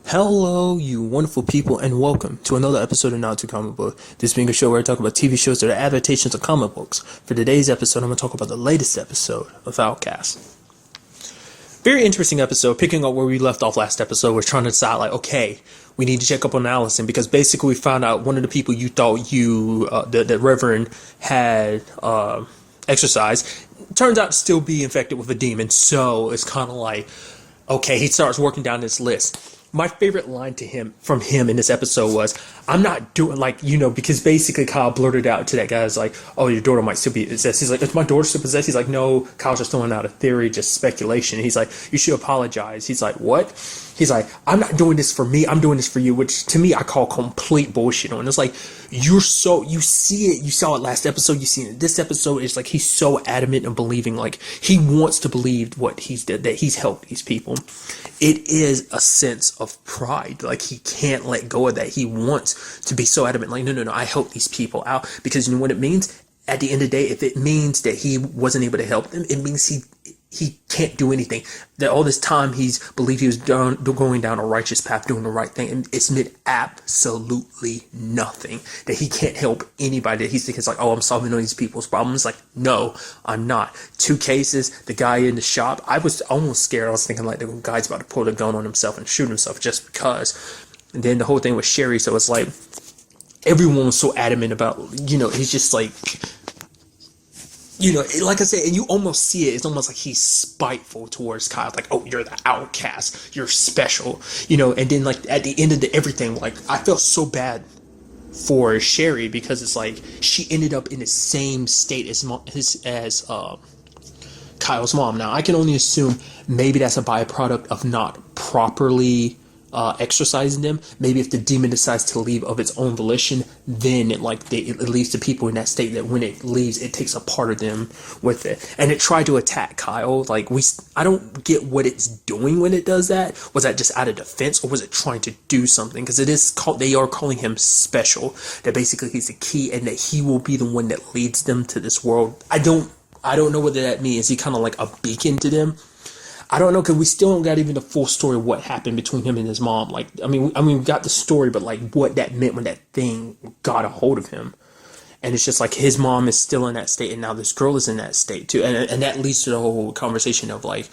Hello, you wonderful people, and welcome to another episode of Not Too Comic Book. This being a show where I talk about TV shows that are adaptations of comic books. For today's episode, I'm going to talk about the latest episode of Outcast. Very interesting episode, picking up where we left off last episode. We're trying to decide, like, okay, we need to check up on Allison, because basically we found out one of the people you thought the Reverend had exorcised, turns out to still be infected with a demon, so it's kind of like, okay, he starts working down this list. My favorite line from him in this episode was, I'm not doing, because basically Kyle blurted out to that guy, like, oh, your daughter might still be possessed. He's like, is my daughter still possessed? He's like, no, Kyle's just throwing out a theory, just speculation. He's like, you should apologize. He's like, what? He's like, I'm not doing this for me, I'm doing this for you, which to me I call complete bullshit. And it's like, you see it, you saw it last episode, you see it in this episode. It's like he's so adamant in believing, like, he wants to believe what he's did, that he's helped these people. It is a sense of pride, like he can't let go of that. He wants to be so adamant, like, no, I helped these people out, because you know what it means? At the end of the day, if it means that he wasn't able to help them, it means he can't do anything. That all this time he's believed he was going down a righteous path, doing the right thing, and it's meant absolutely nothing. That he can't help anybody. That he's thinking it's like, oh, I'm solving all these people's problems. Like, no, I'm not. 2 cases, the guy in the shop, I was almost scared. I was thinking like the guy's about to pull the gun on himself and shoot himself just because. And then the whole thing with Sherry, so it's like everyone was so adamant about, he's just like, like I said, and you almost see it. It's almost like he's spiteful towards Kyle. Like, oh, you're the outcast. You're special. And then like at the end of everything, like I felt so bad for Sherry, because it's like she ended up in the same state as Kyle's mom. Now, I can only assume maybe that's a byproduct of not properly exercising them. Maybe if the demon decides to leave of its own volition, then it leaves the people in that state, that when it leaves, it takes a part of them with it. And it tried to attack Kyle. Like, I don't get what it's doing when it does that. Was that just out of defense, or was it trying to do something? Because they are calling him special. That basically he's the key, and that he will be the one that leads them to this world. I don't know whether that means is he kind of like a beacon to them. I don't know, because we still don't got even the full story of what happened between him and his mom. Like, I mean, we got the story, but like what that meant when that thing got a hold of him. And it's just like his mom is still in that state, and now this girl is in that state too. And that leads to the whole conversation of like,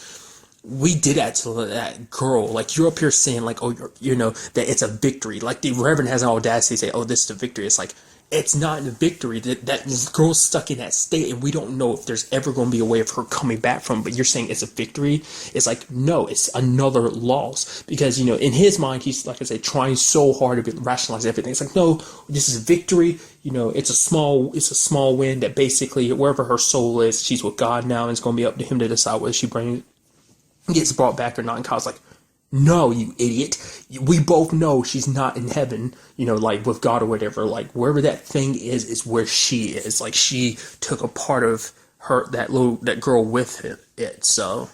we did that to that girl. Like, you're up here saying like, oh, that it's a victory. Like, the Reverend has an audacity to say, oh, this is a victory. It's like, it's not a victory. That girl's stuck in that state, and we don't know if there's ever going to be a way of her coming back from it. But you're saying it's a victory. It's like, no, it's another loss, because in his mind, he's, like I said, trying so hard to rationalize everything. It's like, no, this is a victory. It's a small win, that basically wherever her soul is, she's with God now, and it's going to be up to him to decide whether she gets brought back or not. And Kyle's like, no, you idiot. We both know she's not in heaven, like with God or whatever. Like, wherever that thing is where she is. Like, she took a part of her, that girl with it. So,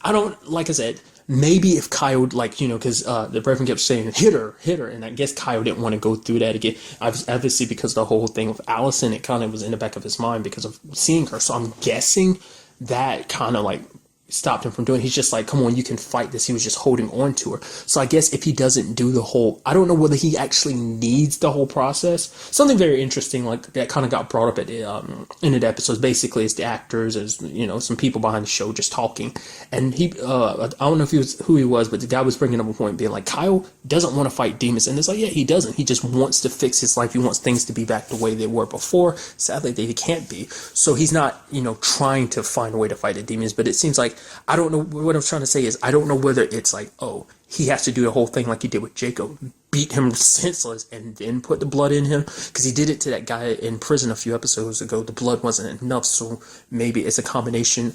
like I said, maybe if Kyle, because the Reverend kept saying, hit her. And I guess Kyle didn't want to go through that again. Obviously, because the whole thing with Allison, it kind of was in the back of his mind because of seeing her. So I'm guessing that kind of like stopped him from doing it. He's just like, come on, you can fight this. He was just holding on to her. So I guess if he doesn't do the whole, I don't know whether he actually needs the whole process. Something very interesting, like that kind of got brought up at in the episodes. Basically, it's the actors, as some people behind the show just talking, and he, I don't know if who he was, but the guy was bringing up a point, being like, Kyle doesn't want to fight demons, and it's like, yeah, he doesn't. He just wants to fix his life. He wants things to be back the way they were before. Sadly, they can't be. So he's not, trying to find a way to fight the demons. But it seems like, I don't know, what I'm trying to say is, I don't know whether it's like, oh, he has to do the whole thing like he did with Jacob, beat him senseless and then put the blood in him, because he did it to that guy in prison a few episodes ago. The blood wasn't enough, so maybe it's a combination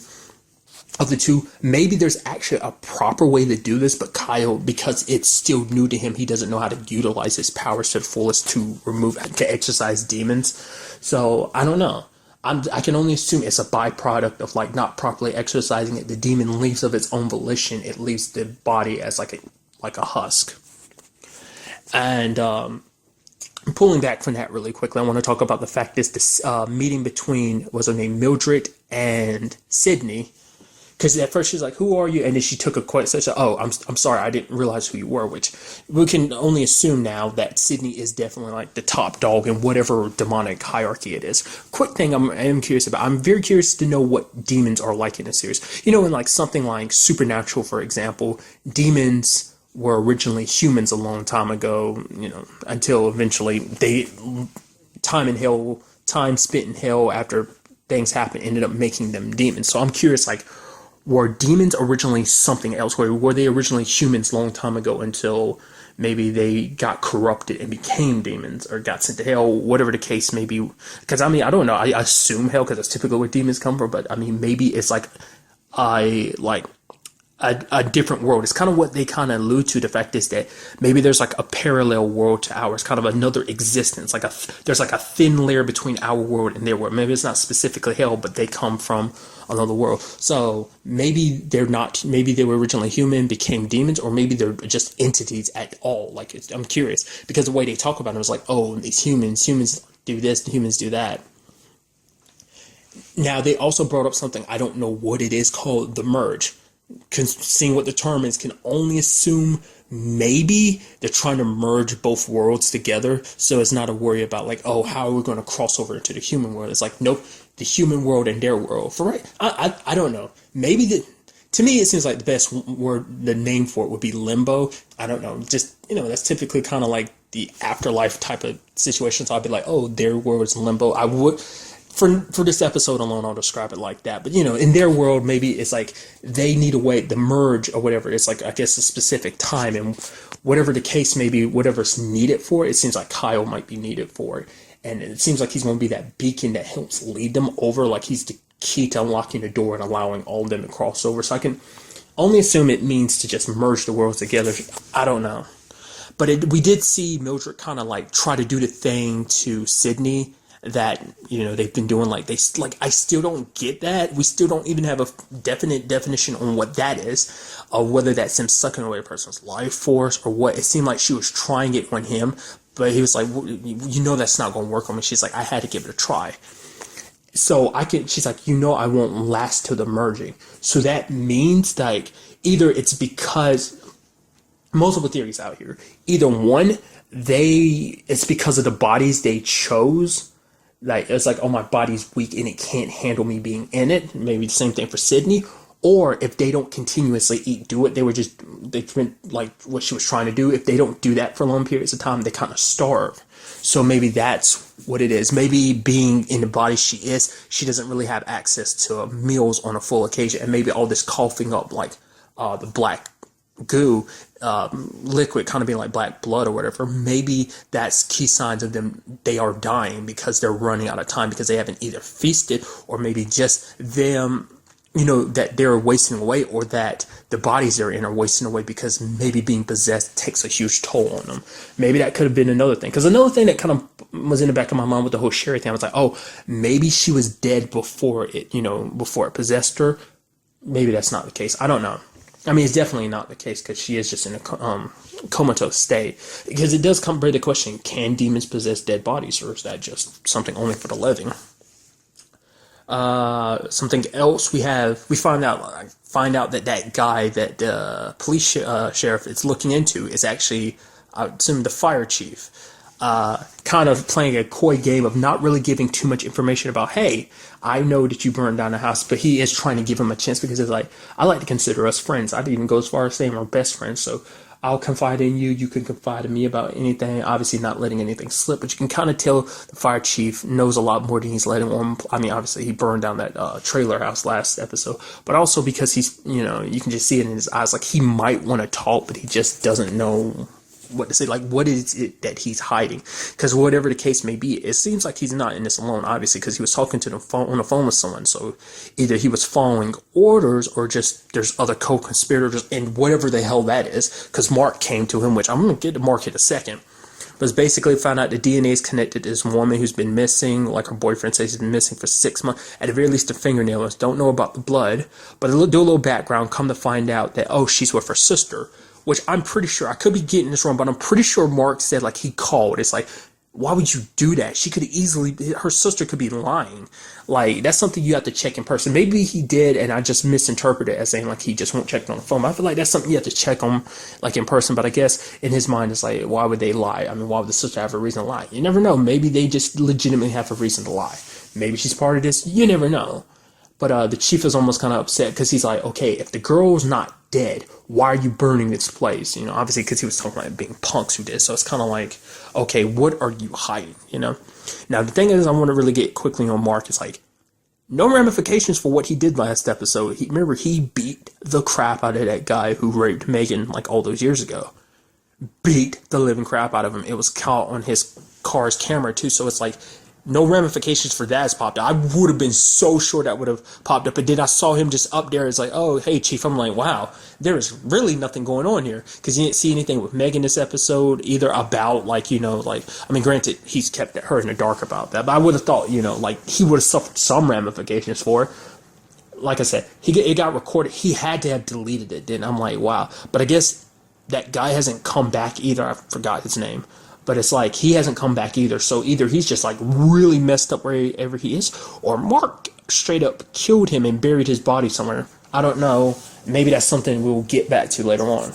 of the two. Maybe there's actually a proper way to do this, but Kyle, because it's still new to him, he doesn't know how to utilize his powers to the fullest to exorcise demons. So I don't know. I can only assume it's a byproduct of like not properly exercising it. The demon leaves of its own volition. It leaves the body as like a husk. And pulling back from that really quickly, I want to talk about the fact this meeting between, what's her name, Mildred and Sydney, because at first she's like, "Who are you?" And then she took a quick such a, "Oh, I'm sorry, I didn't realize who you were." Which we can only assume now that Sydney is definitely like the top dog in whatever demonic hierarchy it is. Quick thing I'm curious about. I'm very curious to know what demons are like in the series. You know, in like something like Supernatural, for example, demons were originally humans a long time ago. You know, until eventually time spent in hell after things happened ended up making them demons. So I'm curious, like, were demons originally something else? Were they originally humans long time ago until maybe they got corrupted and became demons or got sent to hell, whatever the case may be? Because I mean, I don't know. I assume hell because that's typically where demons come from. But I mean, maybe it's like a different world. It's kind of what they kind of allude to. The fact is that maybe there's like a parallel world to ours, kind of another existence. Like there's like a thin layer between our world and their world. Maybe it's not specifically hell, but they come from another world. So maybe they're not. Maybe they were originally human, became demons, or maybe they're just entities at all. Like I'm curious because the way they talk about it is like, oh, these humans do this, humans do that. Now they also brought up something I don't know what it is called the merge. Seeing what the term is, can only assume maybe they're trying to merge both worlds together, so it's not a worry about like, oh, how are we going to cross over into the human world? It's like, nope, the human world and their world. For right, I don't know. Maybe to me it seems like the best word, the name for it would be limbo. I don't know, just that's typically kind of like the afterlife type of situation. So I'd be like, oh, their world is limbo. I would. For this episode alone, I'll describe it like that. But, in their world, maybe it's like they need a way, the merge or whatever. It's like, I guess, a specific time. And whatever the case may be, whatever's needed for it, it seems like Kyle might be needed for it. And it seems like he's going to be that beacon that helps lead them over. Like he's the key to unlocking the door and allowing all of them to cross over. So I can only assume it means to just merge the worlds together. I don't know. But we did see Mildred kind of like try to do the thing to Sydney that they've been doing. Like I still don't get that. We still don't even have a definite definition on what that is, or whether that's him sucking away a person's life force or what. It seemed like she was trying it on him, but he was like, well, that's not going to work on me. She's like, I had to give it a try. So she's like, I won't last till the merging. So that means like either it's because multiple theories out here. Either one, it's because of the bodies they chose. Like, it's like, oh, my body's weak and it can't handle me being in it. Maybe the same thing for Sydney. Or if they don't continuously do it, they've been like what she was trying to do. If they don't do that for long periods of time, they kind of starve. So maybe that's what it is. Maybe being in the body she doesn't really have access to meals on a full occasion. And maybe all this coughing up, like the black goo, liquid kind of being like black blood or whatever, maybe that's key signs of them. They are dying because they're running out of time, because they haven't either feasted, or maybe just them, that they're wasting away, or that the bodies they're in are wasting away because maybe being possessed takes a huge toll on them. Maybe that could have been another thing. Because another thing that kind of was in the back of my mind with the whole Sherry thing, I was like, oh, maybe she was dead before it possessed her. Maybe that's not the case. I don't know. I mean, it's definitely not the case, because she is just in a comatose state. Because it does come bring the question, can demons possess dead bodies, or is that just something only for the living? Something else we find out that guy that the police sheriff is looking into is actually, I assume, the fire chief. Kind of playing a coy game of not really giving too much information about, hey, I know that you burned down the house, but he is trying to give him a chance, because it's like, I like to consider us friends. I'd even go as far as saying we're best friends. So I'll confide in you. You can confide in me about anything. Obviously not letting anything slip, but you can kind of tell the fire chief knows a lot more than he's letting on. I mean, obviously he burned down that trailer house last episode, but also because he's, you can just see it in his eyes. Like, he might want to talk, but he just doesn't know what to say. Like, what is it that he's hiding? Because whatever the case may be, it seems like he's not in this alone, obviously, because he was talking to on the phone with someone. So either he was following orders, or just there's other co-conspirators, and whatever the hell that is, because Mark came to him, which I'm going to get to Mark in a second. But it's basically found out the DNA is connected to this woman who's been missing. Like, her boyfriend says he's been missing for 6 months. At the very least, the fingernails. Don't know about the blood, but do a little background. Come to find out that, oh, she's with her sister, which I'm pretty sure, I could be getting this wrong, but I'm pretty sure Mark said, like, he called. It's like, Why would you do that? She could easily, her sister could be lying. Like, that's something you have to check in person. Maybe he did, and I just misinterpreted it as saying, like, he just won't check it on the phone. But I feel like that's something you have to check on, like, in person. But I guess in his mind, it's like, why would they lie? I mean, why would the sister have a reason to lie? You never know. Maybe they just legitimately have a reason to lie. Maybe she's part of this. You never know. But the chief is almost kind of upset because he's like, okay, if the girl's not dead, why are you burning this place? You know, obviously because he was talking about being punks who did. So it's kind of like, okay, what are you hiding? You know? Now, the thing is, I want to really get quickly on Mark. It's like, no ramifications for what he did last episode. Remember, he beat the crap out of that guy who raped Megan like all those years ago. Beat the living crap out of him. It was caught on his car's camera too. So it's like, no ramifications for that has popped up. I would have been so sure that would have popped up. But then I saw him just up there. It's like, oh, hey, Chief. I'm like, wow, there is really nothing going on here. Because you didn't see anything with Megan this episode, either about, like, you know, like, I mean, granted, he's kept her in the dark about that. But I would have thought, you know, like, he would have suffered some ramifications for it. Like I said, it got recorded. He had to have deleted it. Then I'm like, wow. But I guess that guy hasn't come back either. I forgot his name. But it's like, he hasn't come back either. So either he's just like really messed up wherever he is, or Mark straight up killed him and buried his body somewhere. I don't know. Maybe that's something we'll get back to later on.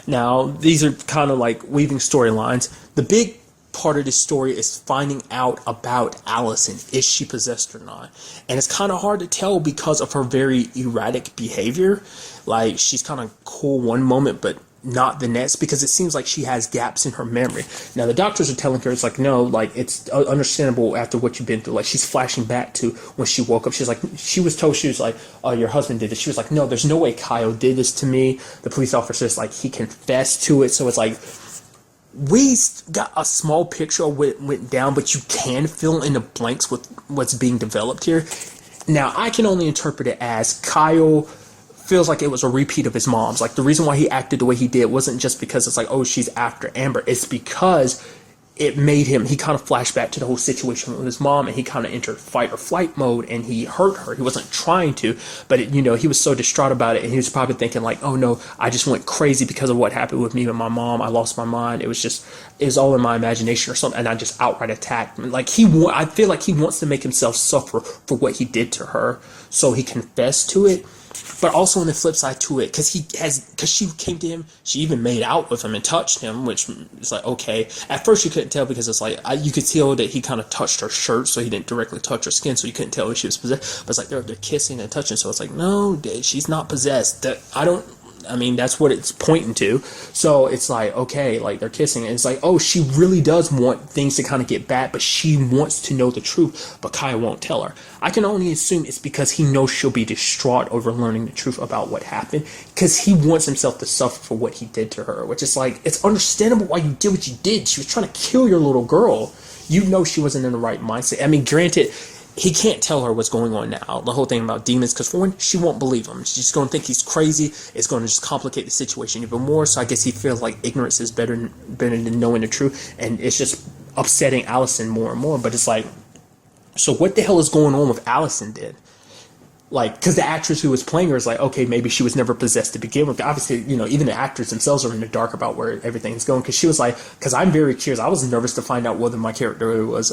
Now, these are kind of like weaving storylines. The big part of this story is finding out about Allison. Is she possessed or not? And it's kind of hard to tell because of her very erratic behavior. Like, she's kind of cool one moment, but not the next, because it seems like she has gaps in her memory. Now, the doctors are telling her, it's like, no, like, it's understandable after what you've been through. Like, she's flashing back to when she woke up. She's like, she was told, she was like, oh, your husband did this. She was like, no, there's no way Kyle did this to me. The police officer is like, he confessed to it. So it's like, we got a small picture of what went down, but you can fill in the blanks with what's being developed here. Now, I can only interpret it as Kyle feels like it was a repeat of his mom's. Like, the reason why he acted the way he did wasn't just because it's like, oh, she's after Amber. It's because it made him, he kind of flashed back to the whole situation with his mom, and he kind of entered fight or flight mode, and he hurt her. He wasn't trying to, but you know, he was so distraught about it, and he was probably thinking like, oh no, I just went crazy because of what happened with me and my mom. I lost my mind. It was all in my imagination or something, and I just outright attacked him. Like, I feel like he wants to make himself suffer for what he did to her, so he confessed to it. But also on the flip side to it, because she came to him, she even made out with him and touched him, which is like, okay. At first you couldn't tell because it's like, you could tell that he kind of touched her shirt, so he didn't directly touch her skin, so you couldn't tell if she was possessed. But it's like they're kissing and touching, so it's like, no, she's not possessed. That's what it's pointing to. So it's like, okay, like they're kissing, and it's like, oh, she really does want things to kind of get bad, but she wants to know the truth, but Kyle won't tell her. I can only assume it's because he knows she'll be distraught over learning the truth about what happened, because he wants himself to suffer for what he did to her, which is like, it's understandable why you did what you did. She was trying to kill your little girl. You know she wasn't in the right mindset. I mean, granted, he can't tell her what's going on now. The whole thing about demons, because for one, she won't believe him. She's going to think he's crazy. It's going to just complicate the situation even more. So I guess he feels like ignorance is better than knowing the truth. And it's just upsetting Allison more and more. But it's like, so what the hell is going on with Allison then? Like, because the actress who was playing her is like, okay, maybe she was never possessed to begin with. Obviously, you know, even the actors themselves are in the dark about where everything's going. Because she was like, because I'm very curious. I was nervous to find out whether my character was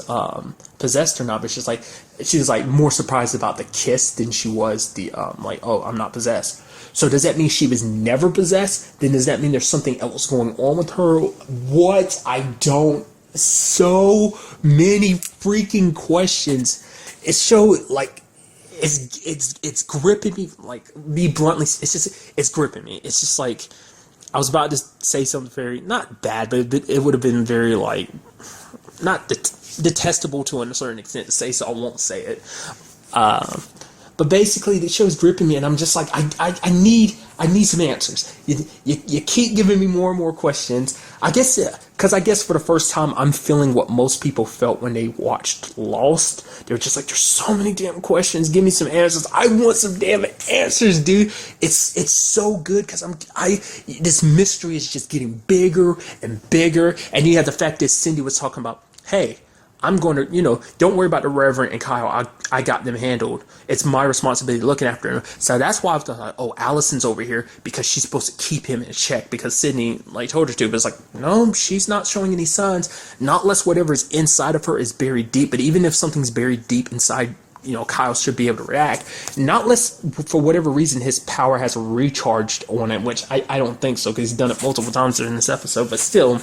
possessed or not. But she was like more surprised about the kiss than she was the like, oh, I'm not possessed. So does that mean she was never possessed? Then does that mean there's something else going on with her? What? I don't. So many freaking questions. It's so like. It's gripping me, like, be bluntly, it's gripping me. It's just like, I was about to say something very, not bad, but it would have been very, like, not detestable to a certain extent to say, so I won't say it. But basically, the show's gripping me, and I'm just like, I need some answers. You keep giving me more and more questions. I guess for the first time, I'm feeling what most people felt when they watched Lost. They were just like, there's so many damn questions. Give me some answers. I want some damn answers, dude. It's so good because this mystery is just getting bigger and bigger. And you have the fact that Cindy was talking about, hey, I'm going to, don't worry about the Reverend and Kyle. I got them handled. It's my responsibility looking after him. So that's why I was like, oh, Allison's over here because she's supposed to keep him in check because Sydney like told her to. But it's like, no, she's not showing any signs. Not unless whatever's inside of her is buried deep. But even if something's buried deep inside, Kyle should be able to react. Not unless for whatever reason his power has recharged on him, which I don't think so because he's done it multiple times in this episode. But still,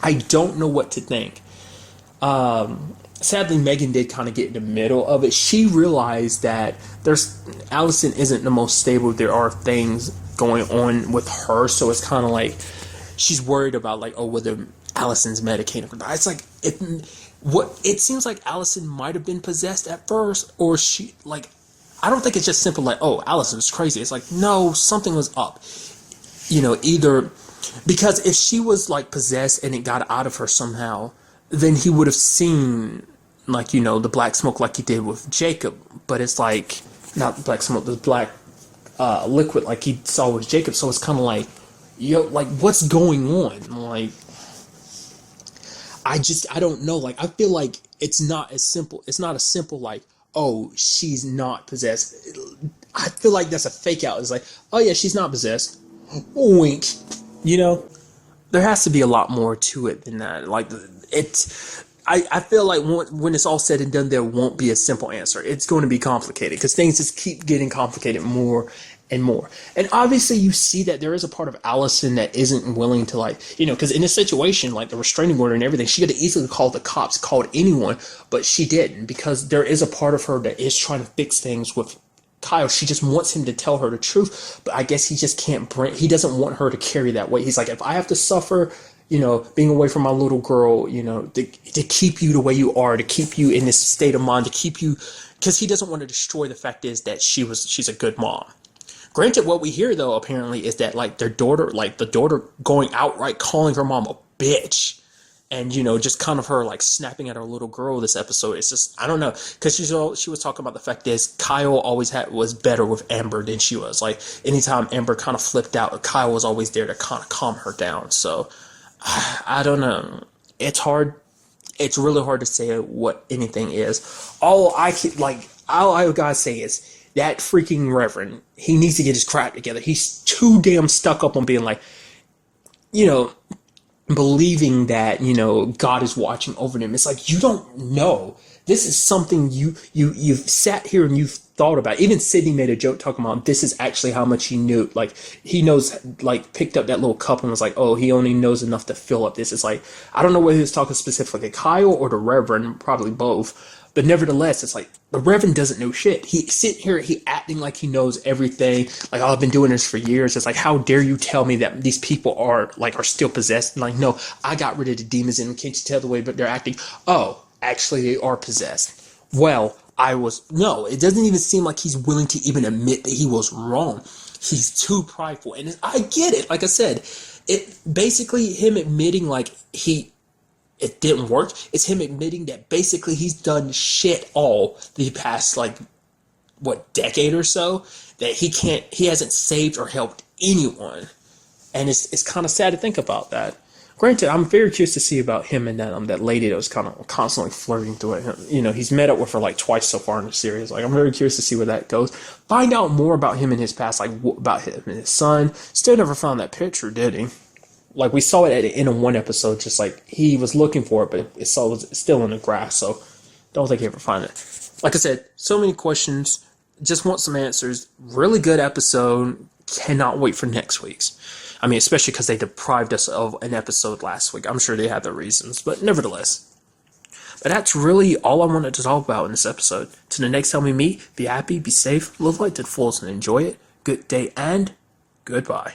I don't know what to think. Sadly, Megan did kind of get in the middle of it. She realized that Allison isn't the most stable. There are things going on with her, so it's kind of like she's worried about like, oh, whether Allison's medicated or not. It's like it seems like Allison might have been possessed at first, or she like. I don't think it's just simple like, oh, Allison's crazy. It's like, no, something was up. Either because if she was like possessed and it got out of her somehow, then he would have seen, like, the black smoke like he did with Jacob. But it's like, not black smoke, the black liquid like he saw with Jacob. So it's kind of like, like, what's going on? Like, I don't know. Like, I feel like it's not as simple. It's not a simple, like, oh, she's not possessed. I feel like that's a fake out. It's like, oh, yeah, she's not possessed. Wink. There has to be a lot more to it than that. Like, I feel like when it's all said and done, there won't be a simple answer. It's going to be complicated because things just keep getting complicated more and more. And obviously you see that there is a part of Allison that isn't willing to, like, because in this situation, like the restraining order and everything, she could have easily called the cops, called anyone, but she didn't because there is a part of her that is trying to fix things with Kyle. She just wants him to tell her the truth, but I guess he just can't he doesn't want her to carry that weight. He's like, if I have to suffer, being away from my little girl, to keep you the way you are, to keep you in this state of mind, to keep you, because he doesn't want to destroy the fact is that she's a good mom. Granted, what we hear though, apparently, is that like the daughter going outright calling her mom a bitch. And, just kind of her like snapping at her little girl this episode. It's just, I don't know. Because she was talking about the fact is Kyle always was better with Amber than she was. Like anytime Amber kind of flipped out, Kyle was always there to kind of calm her down. So I don't know. It's hard. It's really hard to say what anything is. All I gotta say is that freaking Reverend, he needs to get his crap together. He's too damn stuck up on being like, believing that, God is watching over them. It's like, you don't know. This is something you've sat here and you've thought about. Even Sydney made a joke talking about this is actually how much he knew. Like, he knows, like, picked up that little cup and was like, oh, he only knows enough to fill up this. It's like, I don't know whether he was talking specifically to Kyle or the Reverend, probably both. But nevertheless, it's like, the Reverend doesn't know shit. He's sitting here, he acting like he knows everything. Like, oh, I've been doing this for years. It's like, how dare you tell me that these people are still possessed? And like, no, I got rid of the demons, and can't you tell the way but they're acting? Oh, actually, they are possessed. Well, no, it doesn't even seem like he's willing to even admit that he was wrong. He's too prideful. And I get it. Like I said, it basically him admitting like it didn't work. It's him admitting that basically he's done shit all the past, like, decade or so, that he hasn't saved or helped anyone. And it's kind of sad to think about that. Granted, I'm very curious to see about him and that lady that was kind of constantly flirting through it. He's met up with her like twice so far in the series. Like, I'm very curious to see where that goes. Find out more about him and his past, like about him and his son. Still never found that picture, did he? Like, we saw it at the end of one episode, just like he was looking for it, but it was still in the grass, so don't think he ever find it. Like I said, so many questions, just want some answers. Really good episode. Cannot wait for next week's. I mean, especially because they deprived us of an episode last week. I'm sure they had their reasons, but nevertheless. But that's really all I wanted to talk about in this episode. Till the next time we meet, be happy, be safe, live life to the fullest, and enjoy it. Good day and goodbye.